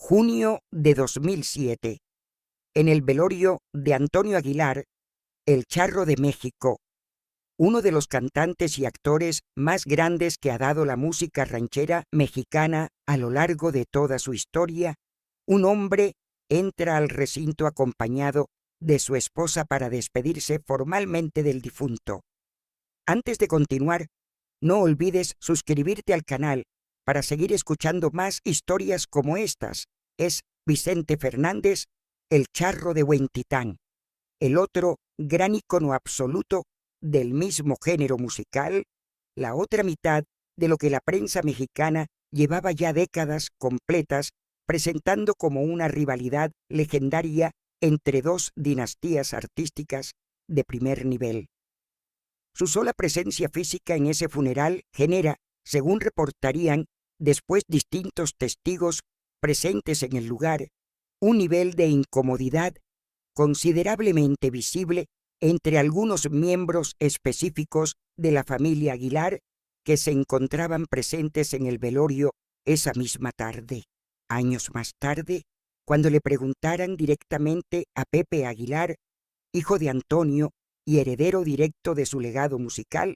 Junio de 2007. En el velorio de Antonio Aguilar, el Charro de México, uno de los cantantes y actores más grandes que ha dado la música ranchera mexicana a lo largo de toda su historia, un hombre entra al recinto acompañado de su esposa para despedirse formalmente del difunto. Antes de continuar, no olvides suscribirte al canal para seguir escuchando más historias como estas. Es Vicente Fernández, el Charro de Huentitán, el otro gran ícono absoluto del mismo género musical, la otra mitad de lo que la prensa mexicana llevaba ya décadas completas presentando como una rivalidad legendaria entre dos dinastías artísticas de primer nivel. Su sola presencia física en ese funeral genera, según reportarían después distintos testigos presentes en el lugar, un nivel de incomodidad considerablemente visible entre algunos miembros específicos de la familia Aguilar que se encontraban presentes en el velorio esa misma tarde. Años más tarde, cuando le preguntaran directamente a Pepe Aguilar, hijo de Antonio y heredero directo de su legado musical,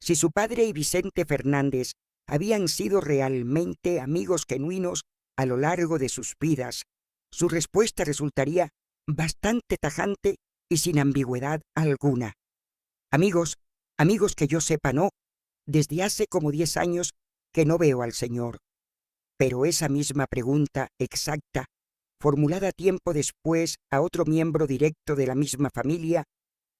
si su padre y Vicente Fernández habían sido realmente amigos genuinos a lo largo de sus vidas, su respuesta resultaría bastante tajante y sin ambigüedad alguna. Amigos que yo sepa no, desde hace como 10 años que no veo al señor. Pero esa misma pregunta exacta, formulada tiempo después a otro miembro directo de la misma familia,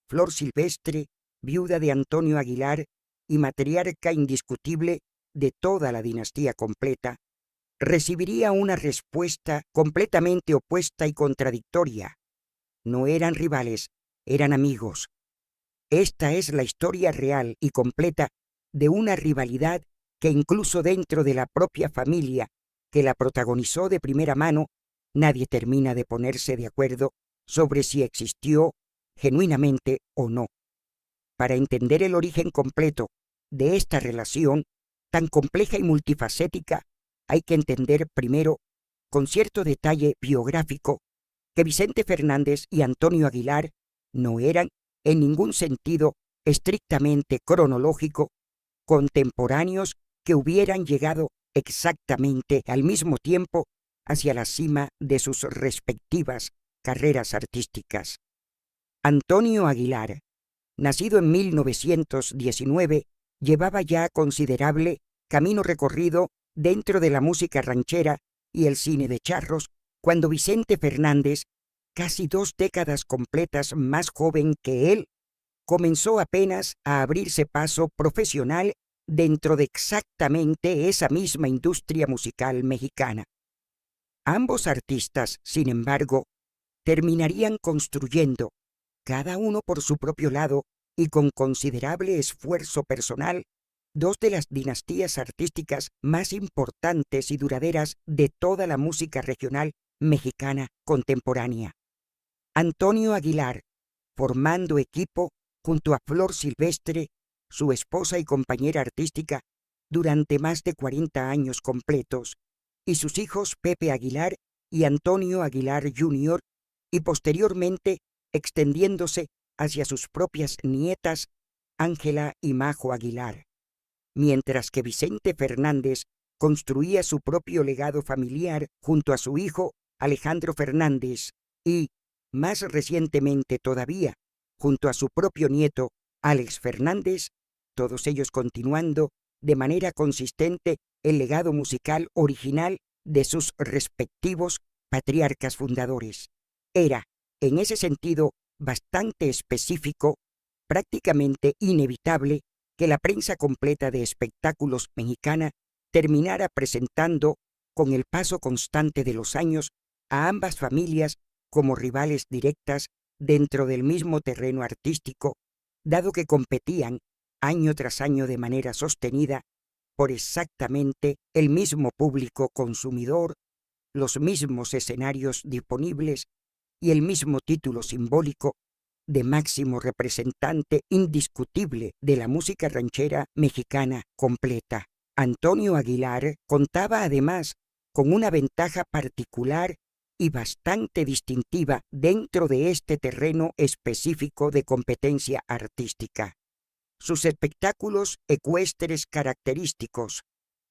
Flor Silvestre, viuda de Antonio Aguilar y matriarca indiscutible de toda la dinastía completa, recibiría una respuesta completamente opuesta y contradictoria. No eran rivales, eran amigos. Esta es la historia real y completa de una rivalidad que incluso dentro de la propia familia que la protagonizó de primera mano, nadie termina de ponerse de acuerdo sobre si existió genuinamente o no. Para entender el origen completo de esta relación tan compleja y multifacética, hay que entender primero, con cierto detalle biográfico, que Vicente Fernández y Antonio Aguilar no eran, en ningún sentido estrictamente cronológico, contemporáneos que hubieran llegado exactamente al mismo tiempo hacia la cima de sus respectivas carreras artísticas. Antonio Aguilar, nacido en 1919, llevaba ya considerable camino recorrido dentro de la música ranchera y el cine de charros, cuando Vicente Fernández, casi 2 décadas completas más joven que él, comenzó apenas a abrirse paso profesional dentro de exactamente esa misma industria musical mexicana. Ambos artistas, sin embargo, terminarían construyendo, cada uno por su propio lado y con considerable esfuerzo personal, 2 de las dinastías artísticas más importantes y duraderas de toda la música regional mexicana contemporánea. Antonio Aguilar, formando equipo junto a Flor Silvestre, su esposa y compañera artística, durante más de 40 años completos, y sus hijos Pepe Aguilar y Antonio Aguilar Jr., y posteriormente extendiéndose hacia sus propias nietas, Ángela y Majo Aguilar. Mientras que Vicente Fernández construía su propio legado familiar junto a su hijo Alejandro Fernández y, más recientemente todavía, junto a su propio nieto Alex Fernández, todos ellos continuando de manera consistente el legado musical original de sus respectivos patriarcas fundadores. Era, en ese sentido, bastante específico, prácticamente inevitable, que la prensa completa de espectáculos mexicana terminara presentando, con el paso constante de los años, a ambas familias como rivales directas dentro del mismo terreno artístico, dado que competían año tras año de manera sostenida por exactamente el mismo público consumidor, los mismos escenarios disponibles y el mismo título simbólico de máximo representante indiscutible de la música ranchera mexicana completa. Antonio Aguilar contaba además con una ventaja particular y bastante distintiva dentro de este terreno específico de competencia artística: sus espectáculos ecuestres característicos,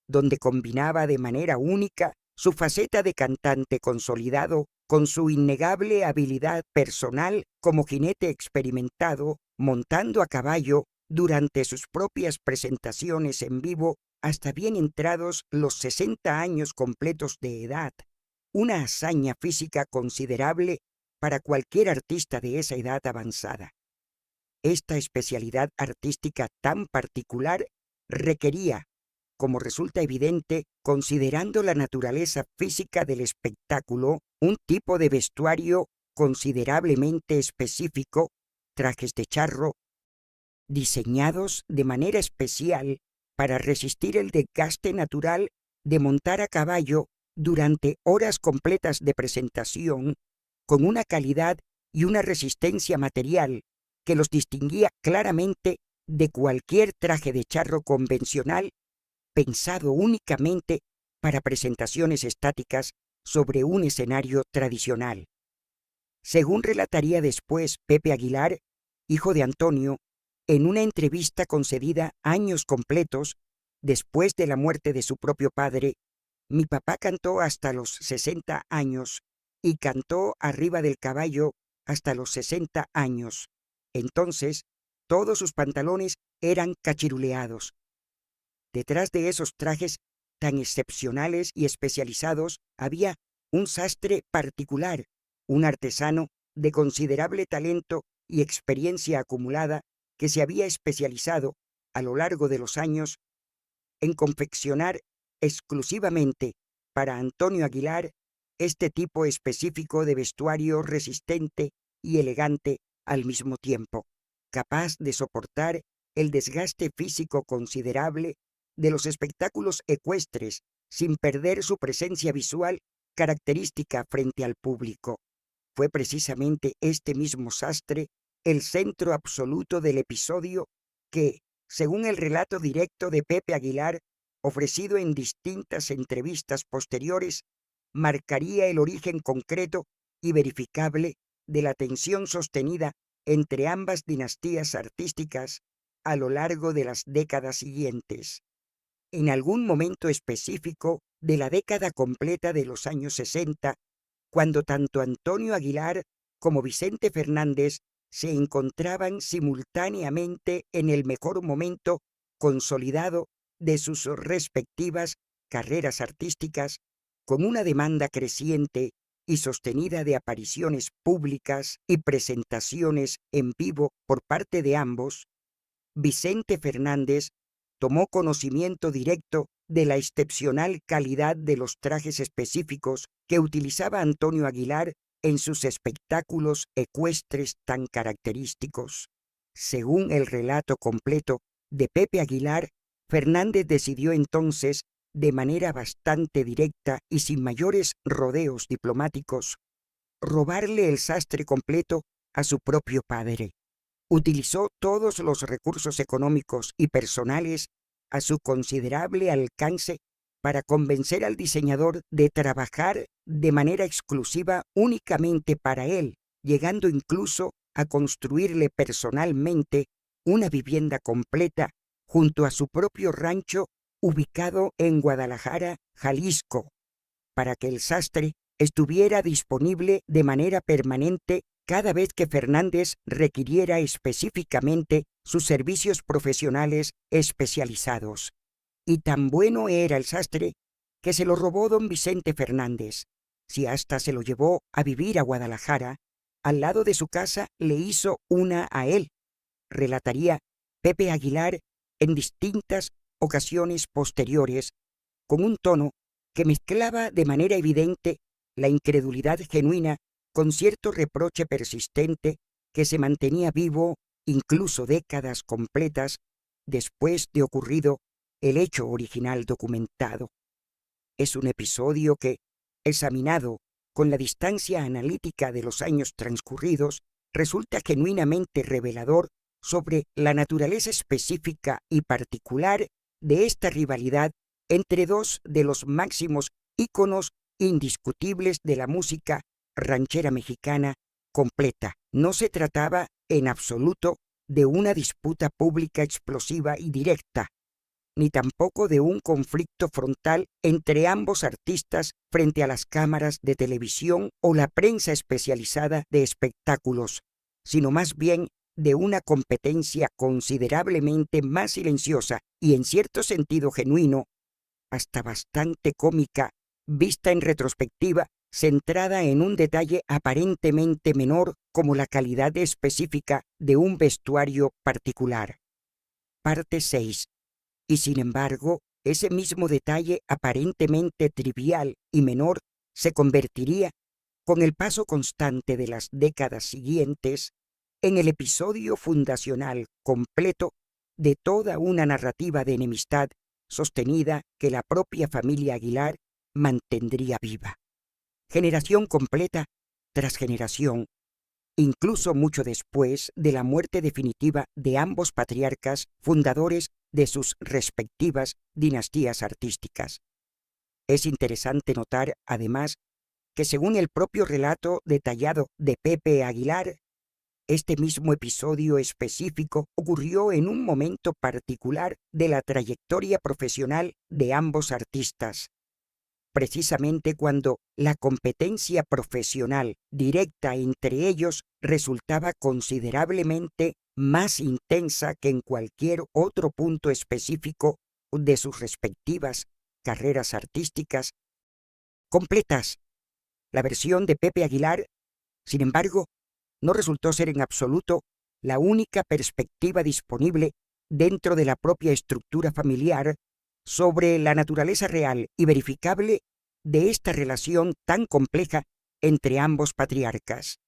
donde combinaba de manera única su faceta de cantante consolidado con su innegable habilidad personal como jinete experimentado, montando a caballo durante sus propias presentaciones en vivo hasta bien entrados los 60 años completos de edad, una hazaña física considerable para cualquier artista de esa edad avanzada. Esta especialidad artística tan particular requería, como resulta evidente, considerando la naturaleza física del espectáculo, un tipo de vestuario considerablemente específico, trajes de charro, diseñados de manera especial para resistir el desgaste natural de montar a caballo durante horas completas de presentación, con una calidad y una resistencia material que los distinguía claramente de cualquier traje de charro convencional pensado únicamente para presentaciones estáticas sobre un escenario tradicional. Según relataría después Pepe Aguilar, hijo de Antonio, en una entrevista concedida años completos después de la muerte de su propio padre, mi papá cantó hasta los 60 años y cantó arriba del caballo hasta los 60 años. Entonces, todos sus pantalones eran cachiruleados. Detrás de esos trajes tan excepcionales y especializados había un sastre particular, un artesano de considerable talento y experiencia acumulada que se había especializado a lo largo de los años en confeccionar exclusivamente para Antonio Aguilar este tipo específico de vestuario resistente y elegante al mismo tiempo, capaz de soportar el desgaste físico considerable de los espectáculos ecuestres sin perder su presencia visual característica frente al público. Fue precisamente este mismo sastre el centro absoluto del episodio que, según el relato directo de Pepe Aguilar, ofrecido en distintas entrevistas posteriores, marcaría el origen concreto y verificable de la tensión sostenida entre ambas dinastías artísticas a lo largo de las décadas siguientes. En algún momento específico de la década completa de los años 60, cuando tanto Antonio Aguilar como Vicente Fernández se encontraban simultáneamente en el mejor momento consolidado de sus respectivas carreras artísticas, con una demanda creciente y sostenida de apariciones públicas y presentaciones en vivo por parte de ambos, Vicente Fernández tomó conocimiento directo de la excepcional calidad de los trajes específicos que utilizaba Antonio Aguilar en sus espectáculos ecuestres tan característicos. Según el relato completo de Pepe Aguilar, Fernández decidió entonces, de manera bastante directa y sin mayores rodeos diplomáticos, robarle el sastre completo a su propio padre. Utilizó todos los recursos económicos y personales a su considerable alcance para convencer al diseñador de trabajar de manera exclusiva únicamente para él, llegando incluso a construirle personalmente una vivienda completa junto a su propio rancho ubicado en Guadalajara, Jalisco, para que el sastre estuviera disponible de manera permanente cada vez que Fernández requiriera específicamente sus servicios profesionales especializados. Y tan bueno era el sastre que se lo robó don Vicente Fernández. Si hasta se lo llevó a vivir a Guadalajara, al lado de su casa le hizo una a él, relataría Pepe Aguilar en distintas ocasiones posteriores, con un tono que mezclaba de manera evidente la incredulidad genuina con cierto reproche persistente que se mantenía vivo incluso décadas completas después de ocurrido el hecho original documentado. Es un episodio que, examinado con la distancia analítica de los años transcurridos, resulta genuinamente revelador sobre la naturaleza específica y particular de esta rivalidad entre dos de los máximos íconos indiscutibles de la música ranchera mexicana completa. No se trataba en absoluto de una disputa pública explosiva y directa, ni tampoco de un conflicto frontal entre ambos artistas frente a las cámaras de televisión o la prensa especializada de espectáculos, sino más bien de una competencia considerablemente más silenciosa y en cierto sentido genuino, hasta bastante cómica, vista en retrospectiva, centrada en un detalle aparentemente menor como la calidad específica de un vestuario particular. Parte 6. Y sin embargo, ese mismo detalle aparentemente trivial y menor se convertiría, con el paso constante de las décadas siguientes, en el episodio fundacional completo de toda una narrativa de enemistad sostenida que la propia familia Aguilar mantendría viva. Generación completa tras generación, incluso mucho después de la muerte definitiva de ambos patriarcas fundadores de sus respectivas dinastías artísticas. Es interesante notar, además, que según el propio relato detallado de Pepe Aguilar, este mismo episodio específico ocurrió en un momento particular de la trayectoria profesional de ambos artistas, precisamente cuando la competencia profesional directa entre ellos resultaba considerablemente más intensa que en cualquier otro punto específico de sus respectivas carreras artísticas completas. La versión de Pepe Aguilar, sin embargo, no resultó ser en absoluto la única perspectiva disponible dentro de la propia estructura familiar sobre la naturaleza real y verificable de esta relación tan compleja entre ambos patriarcas.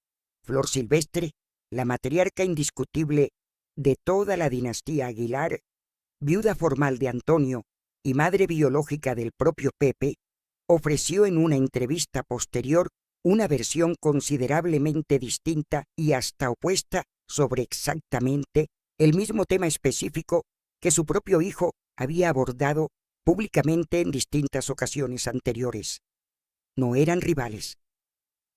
Flor Silvestre, la matriarca indiscutible de toda la dinastía Aguilar, viuda formal de Antonio y madre biológica del propio Pepe, ofreció en una entrevista posterior una versión considerablemente distinta y hasta opuesta sobre exactamente el mismo tema específico que su propio hijo había abordado públicamente en distintas ocasiones anteriores. No eran rivales,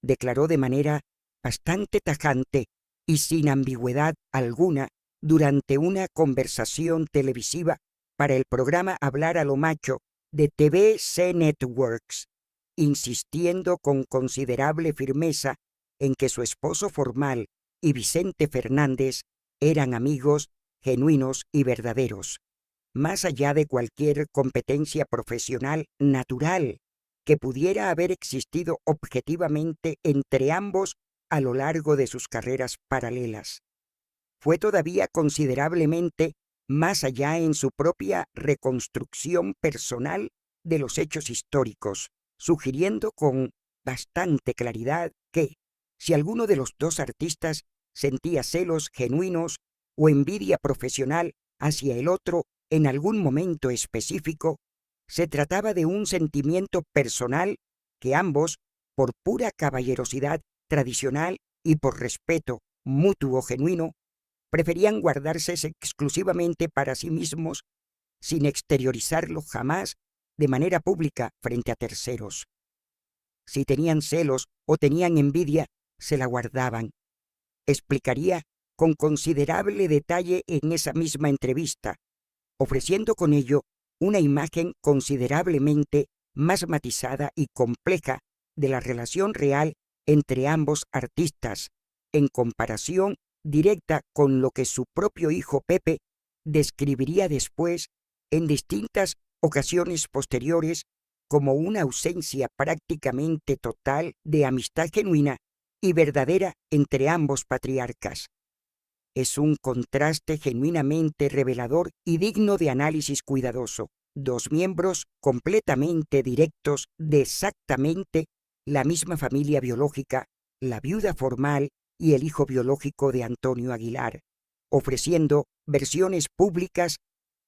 declaró de manera bastante tajante y sin ambigüedad alguna durante una conversación televisiva para el programa Hablar a lo Macho de TVC Networks, insistiendo con considerable firmeza en que su esposo formal y Vicente Fernández eran amigos genuinos y verdaderos, más allá de cualquier competencia profesional natural que pudiera haber existido objetivamente entre ambos a lo largo de sus carreras paralelas. Fue todavía considerablemente más allá en su propia reconstrucción personal de los hechos históricos, sugiriendo con bastante claridad que, si alguno de los dos artistas sentía celos genuinos o envidia profesional hacia el otro en algún momento específico, se trataba de un sentimiento personal que ambos, por pura caballerosidad tradicional y por respeto mutuo genuino, preferían guardarse exclusivamente para sí mismos sin exteriorizarlo jamás de manera pública frente a terceros. Si tenían celos o tenían envidia, se la guardaban. Explicaría con considerable detalle en esa misma entrevista, ofreciendo con ello una imagen considerablemente más matizada y compleja de la relación real entre ambos artistas, en comparación directa con lo que su propio hijo Pepe describiría después en distintas ocasiones posteriores como una ausencia prácticamente total de amistad genuina y verdadera entre ambos patriarcas. Es un contraste genuinamente revelador y digno de análisis cuidadoso. Dos miembros completamente directos de exactamente la misma familia biológica, la viuda formal y el hijo biológico de Antonio Aguilar, ofreciendo versiones públicas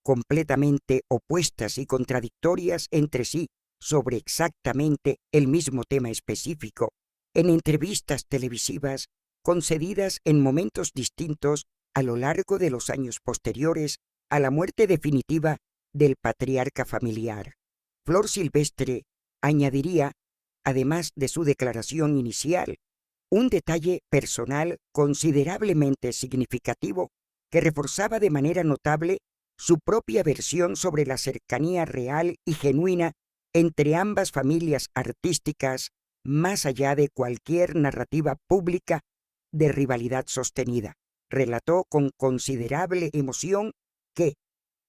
completamente opuestas y contradictorias entre sí sobre exactamente el mismo tema específico, en entrevistas televisivas concedidas en momentos distintos a lo largo de los años posteriores a la muerte definitiva del patriarca familiar. Flor Silvestre Añadiría, además de su declaración inicial, un detalle personal considerablemente significativo que reforzaba de manera notable su propia versión sobre la cercanía real y genuina entre ambas familias artísticas, más allá de cualquier narrativa pública de rivalidad sostenida. Relató con considerable emoción que,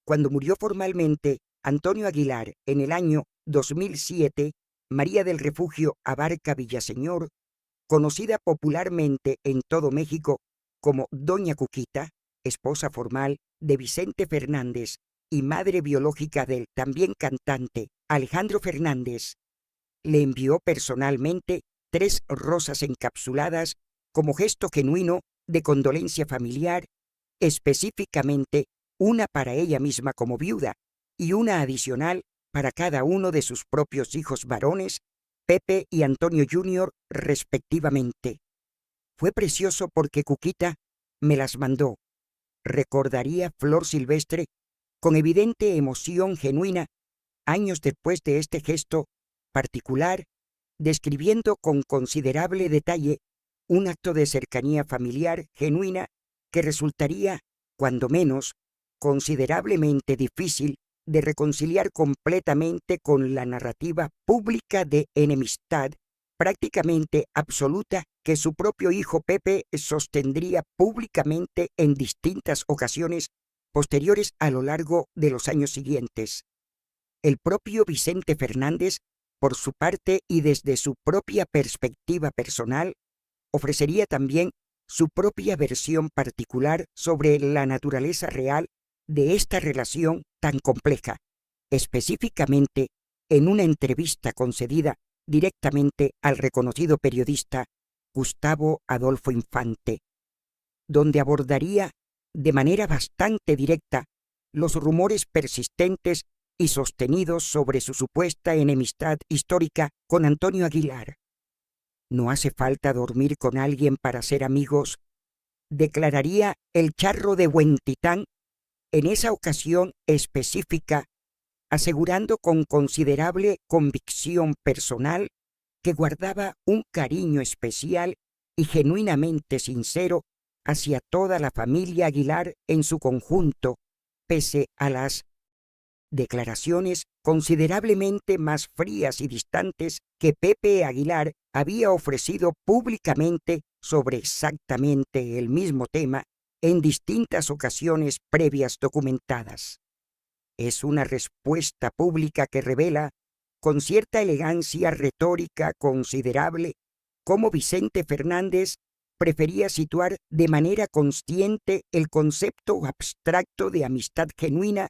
cuando murió formalmente Antonio Aguilar en el año 2007, María del Refugio Abarca Villaseñor, conocida popularmente en todo México como Doña Cuquita, esposa formal de Vicente Fernández y madre biológica del también cantante Alejandro Fernández, le envió personalmente 3 rosas encapsuladas como gesto genuino de condolencia familiar, específicamente una para ella misma como viuda y una adicional para cada uno de sus propios hijos varones, Pepe y Antonio Jr., respectivamente. Fue precioso porque Cuquita me las mandó. Recordaría Flor Silvestre con evidente emoción genuina años después de este gesto particular, describiendo con considerable detalle un acto de cercanía familiar genuina que resultaría, cuando menos, considerablemente difícil de reconciliar completamente con la narrativa pública de enemistad prácticamente absoluta que su propio hijo Pepe sostendría públicamente en distintas ocasiones posteriores a lo largo de los años siguientes. El propio Vicente Fernández, por su parte y desde su propia perspectiva personal, ofrecería también su propia versión particular sobre la naturaleza real de esta relación tan compleja, específicamente en una entrevista concedida directamente al reconocido periodista Gustavo Adolfo Infante, donde abordaría de manera bastante directa los rumores persistentes y sostenidos sobre su supuesta enemistad histórica con Antonio Aguilar. No hace falta dormir con alguien para ser amigos, declararía el charro de Huentitán en esa ocasión específica, asegurando con considerable convicción personal que guardaba un cariño especial y genuinamente sincero hacia toda la familia Aguilar en su conjunto, pese a las declaraciones considerablemente más frías y distantes que Pepe Aguilar había ofrecido públicamente sobre exactamente el mismo tema en distintas ocasiones previas documentadas. Es una respuesta pública que revela, con cierta elegancia retórica considerable, cómo Vicente Fernández prefería situar de manera consciente el concepto abstracto de amistad genuina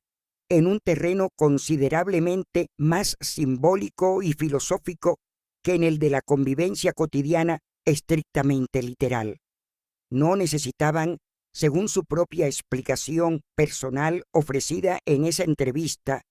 en un terreno considerablemente más simbólico y filosófico que en el de la convivencia cotidiana estrictamente literal. No necesitaban, según su propia explicación personal ofrecida en esa entrevista,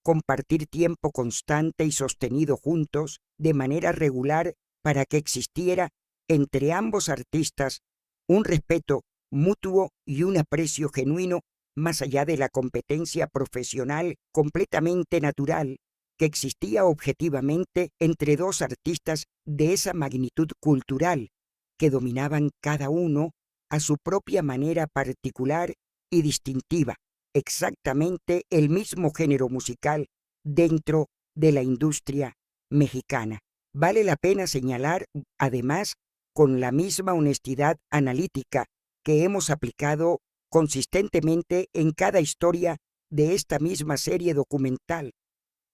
compartir tiempo constante y sostenido juntos de manera regular para que existiera entre ambos artistas un respeto mutuo y un aprecio genuino más allá de la competencia profesional completamente natural que existía objetivamente entre dos artistas de esa magnitud cultural que dominaban cada uno a su propia manera particular y distintiva exactamente el mismo género musical dentro de la industria mexicana. Vale la pena señalar, además, con la misma honestidad analítica que hemos aplicado consistentemente en cada historia de esta misma serie documental,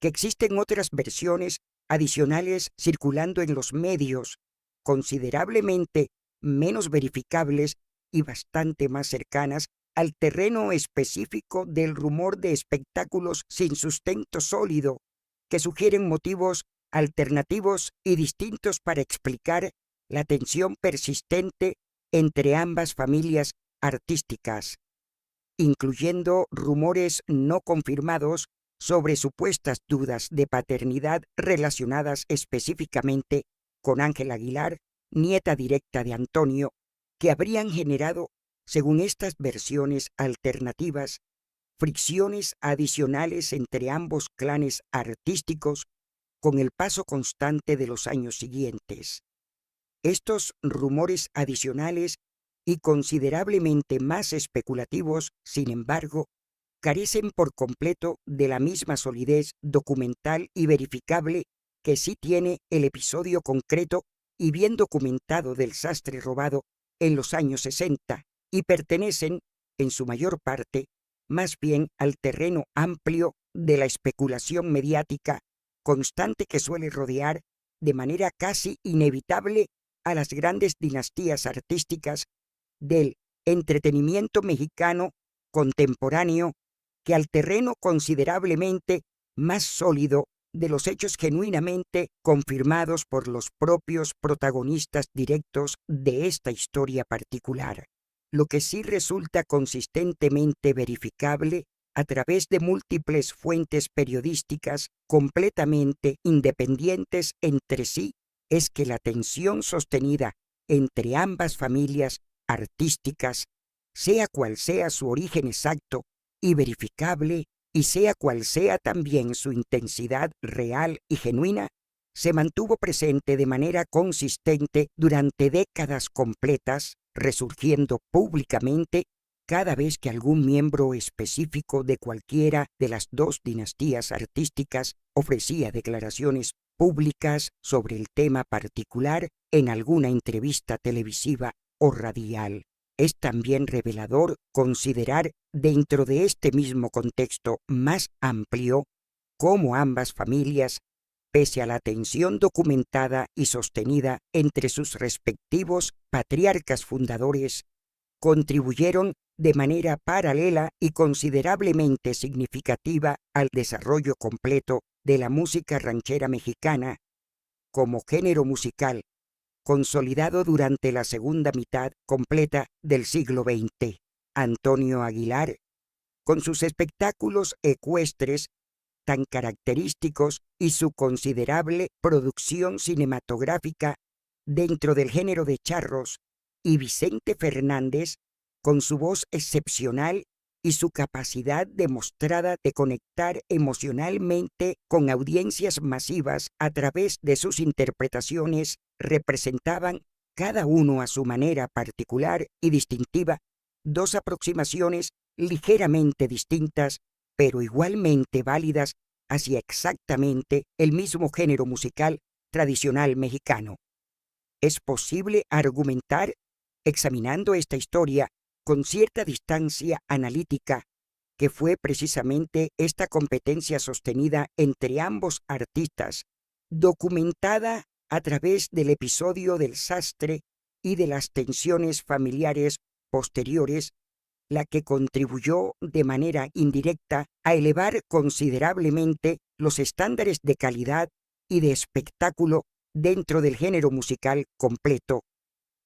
que existen otras versiones adicionales circulando en los medios, considerablemente menos verificables y bastante más cercanas al terreno específico del rumor de espectáculos sin sustento sólido, que sugieren motivos alternativos y distintos para explicar la tensión persistente entre ambas familias artísticas, incluyendo rumores no confirmados sobre supuestas dudas de paternidad relacionadas específicamente con Ángela Aguilar, nieta directa de Antonio, que habrían generado, según estas versiones alternativas, fricciones adicionales entre ambos clanes artísticos con el paso constante de los años siguientes. Estos rumores adicionales y considerablemente más especulativos, sin embargo, carecen por completo de la misma solidez documental y verificable que sí tiene el episodio concreto y bien documentado del sastre robado en los años 60 y pertenecen, en su mayor parte, más bien al terreno amplio de la especulación mediática constante que suele rodear de manera casi inevitable a las grandes dinastías artísticas del entretenimiento mexicano contemporáneo que al terreno considerablemente más sólido de los hechos genuinamente confirmados por los propios protagonistas directos de esta historia particular. Lo que sí resulta consistentemente verificable a través de múltiples fuentes periodísticas completamente independientes entre sí es que la tensión sostenida entre ambas familias artísticas, sea cual sea su origen exacto y verificable, y sea cual sea también su intensidad real y genuina, se mantuvo presente de manera consistente durante décadas completas, resurgiendo públicamente cada vez que algún miembro específico de cualquiera de las dos dinastías artísticas ofrecía declaraciones públicas sobre el tema particular en alguna entrevista televisiva o radial. Es también revelador considerar dentro de este mismo contexto más amplio cómo ambas familias, pese a la tensión documentada y sostenida entre sus respectivos patriarcas fundadores, contribuyeron de manera paralela y considerablemente significativa al desarrollo completo de la música ranchera mexicana como género musical consolidado durante la segunda mitad completa del siglo XX. Antonio Aguilar, con sus espectáculos ecuestres tan característicos y su considerable producción cinematográfica dentro del género de charros, y Vicente Fernández, con su voz excepcional y su capacidad demostrada de conectar emocionalmente con audiencias masivas a través de sus interpretaciones, representaban, cada uno a su manera particular y distintiva, dos aproximaciones ligeramente distintas, pero igualmente válidas hacia exactamente el mismo género musical tradicional mexicano. Es posible argumentar, examinando esta historia con cierta distancia analítica, que fue precisamente esta competencia sostenida entre ambos artistas, documentada a través del episodio del sastre y de las tensiones familiares posteriores, la que contribuyó de manera indirecta a elevar considerablemente los estándares de calidad y de espectáculo dentro del género musical completo,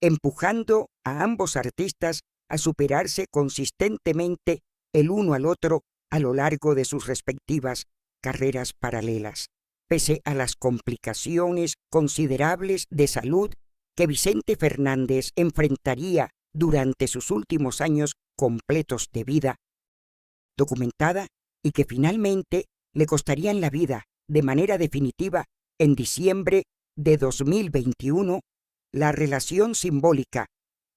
empujando a ambos artistas a superarse consistentemente el uno al otro a lo largo de sus respectivas carreras paralelas, pese a las complicaciones considerables de salud que Vicente Fernández enfrentaría durante sus últimos años completos de vida, documentada, y que finalmente le costarían la vida de manera definitiva en diciembre de 2021, la relación simbólica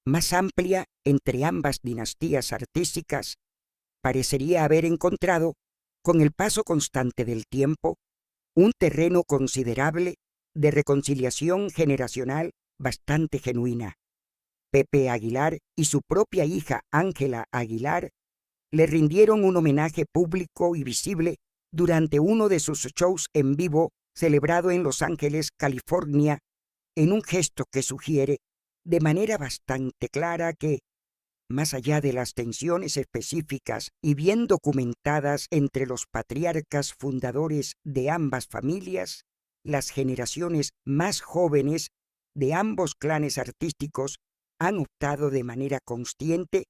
más amplia entre ambas dinastías artísticas parecería haber encontrado, con el paso constante del tiempo, un terreno considerable de reconciliación generacional bastante genuina. Pepe Aguilar y su propia hija Ángela Aguilar le rindieron un homenaje público y visible durante uno de sus shows en vivo celebrado en Los Ángeles, California, en un gesto que sugiere de manera bastante clara que, más allá de las tensiones específicas y bien documentadas entre los patriarcas fundadores de ambas familias, las generaciones más jóvenes de ambos clanes artísticos han optado de manera consciente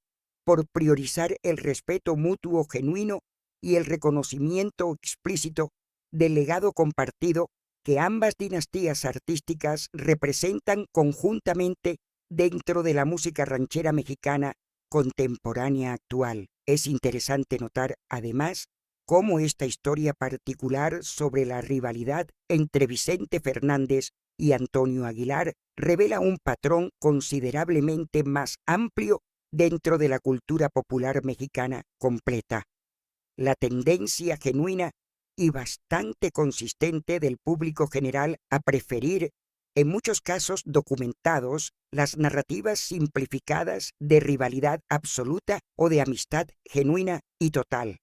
por priorizar el respeto mutuo genuino y el reconocimiento explícito del legado compartido que ambas dinastías artísticas representan conjuntamente dentro de la música ranchera mexicana contemporánea actual. Es interesante notar, además, cómo esta historia particular sobre la rivalidad entre Vicente Fernández y Antonio Aguilar revela un patrón considerablemente más amplio dentro de la cultura popular mexicana completa. La tendencia genuina y bastante consistente del público general a preferir, en muchos casos documentados, las narrativas simplificadas de rivalidad absoluta o de amistad genuina y total,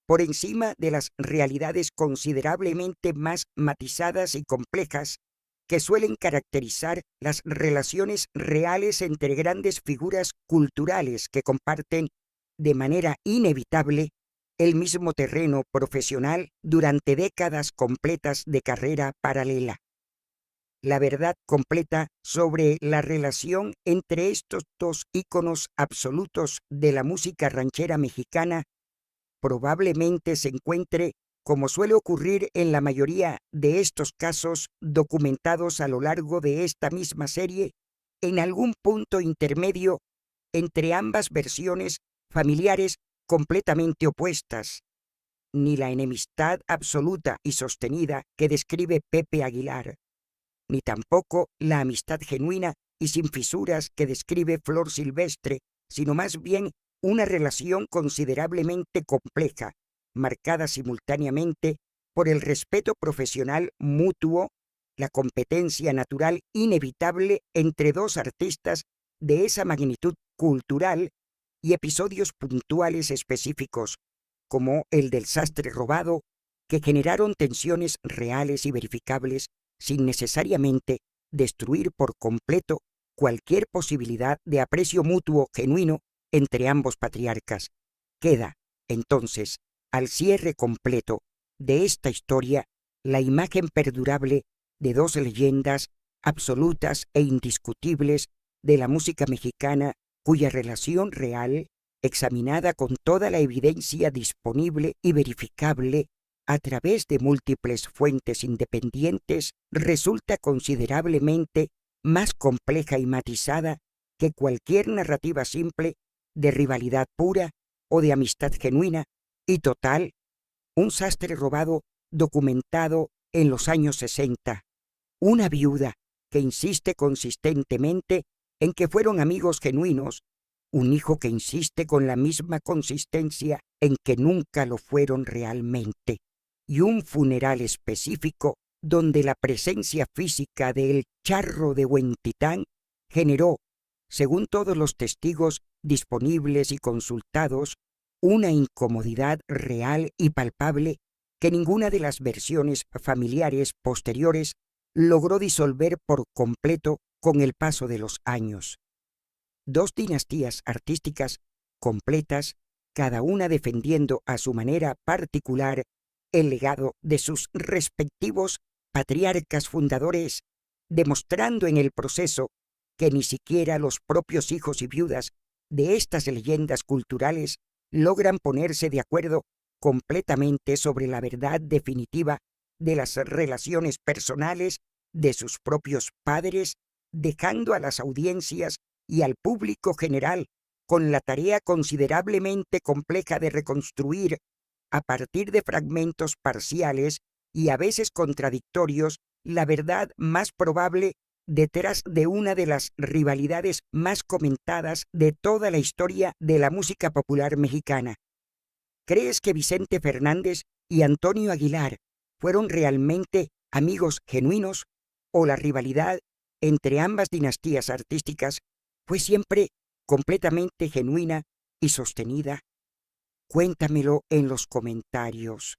por encima de las realidades considerablemente más matizadas y complejas que suelen caracterizar las relaciones reales entre grandes figuras culturales que comparten de manera inevitable el mismo terreno profesional durante décadas completas de carrera paralela. La verdad completa sobre la relación entre estos dos íconos absolutos de la música ranchera mexicana probablemente se encuentre, como suele ocurrir en la mayoría de estos casos documentados a lo largo de esta misma serie, en algún punto intermedio entre ambas versiones familiares completamente opuestas. Ni la enemistad absoluta y sostenida que describe Pepe Aguilar, ni tampoco la amistad genuina y sin fisuras que describe Flor Silvestre, sino más bien una relación considerablemente compleja, marcada simultáneamente por el respeto profesional mutuo, la competencia natural inevitable entre dos artistas de esa magnitud cultural y episodios puntuales específicos, como el del sastre robado, que generaron tensiones reales y verificables sin necesariamente destruir por completo cualquier posibilidad de aprecio mutuo genuino entre ambos patriarcas. Queda, entonces, al cierre completo de esta historia, la imagen perdurable de dos leyendas absolutas e indiscutibles de la música mexicana, cuya relación real, examinada con toda la evidencia disponible y verificable a través de múltiples fuentes independientes, resulta considerablemente más compleja y matizada que cualquier narrativa simple de rivalidad pura o de amistad genuina y total, un sastre robado documentado en los años 60, una viuda que insiste consistentemente en que fueron amigos genuinos, un hijo que insiste con la misma consistencia en que nunca lo fueron realmente, y un funeral específico donde la presencia física del charro de Huentitán generó, según todos los testigos disponibles y consultados, una incomodidad real y palpable que ninguna de las versiones familiares posteriores logró disolver por completo con el paso de los años. Dos dinastías artísticas completas, cada una defendiendo a su manera particular el legado de sus respectivos patriarcas fundadores, demostrando en el proceso que ni siquiera los propios hijos y viudas de estas leyendas culturales logran ponerse de acuerdo completamente sobre la verdad definitiva de las relaciones personales de sus propios padres, dejando a las audiencias y al público general con la tarea considerablemente compleja de reconstruir, a partir de fragmentos parciales y a veces contradictorios, la verdad más probable detrás de una de las rivalidades más comentadas de toda la historia de la música popular mexicana. ¿Crees que Vicente Fernández y Antonio Aguilar fueron realmente amigos genuinos o la rivalidad entre ambas dinastías artísticas fue siempre completamente genuina y sostenida? Cuéntamelo en los comentarios.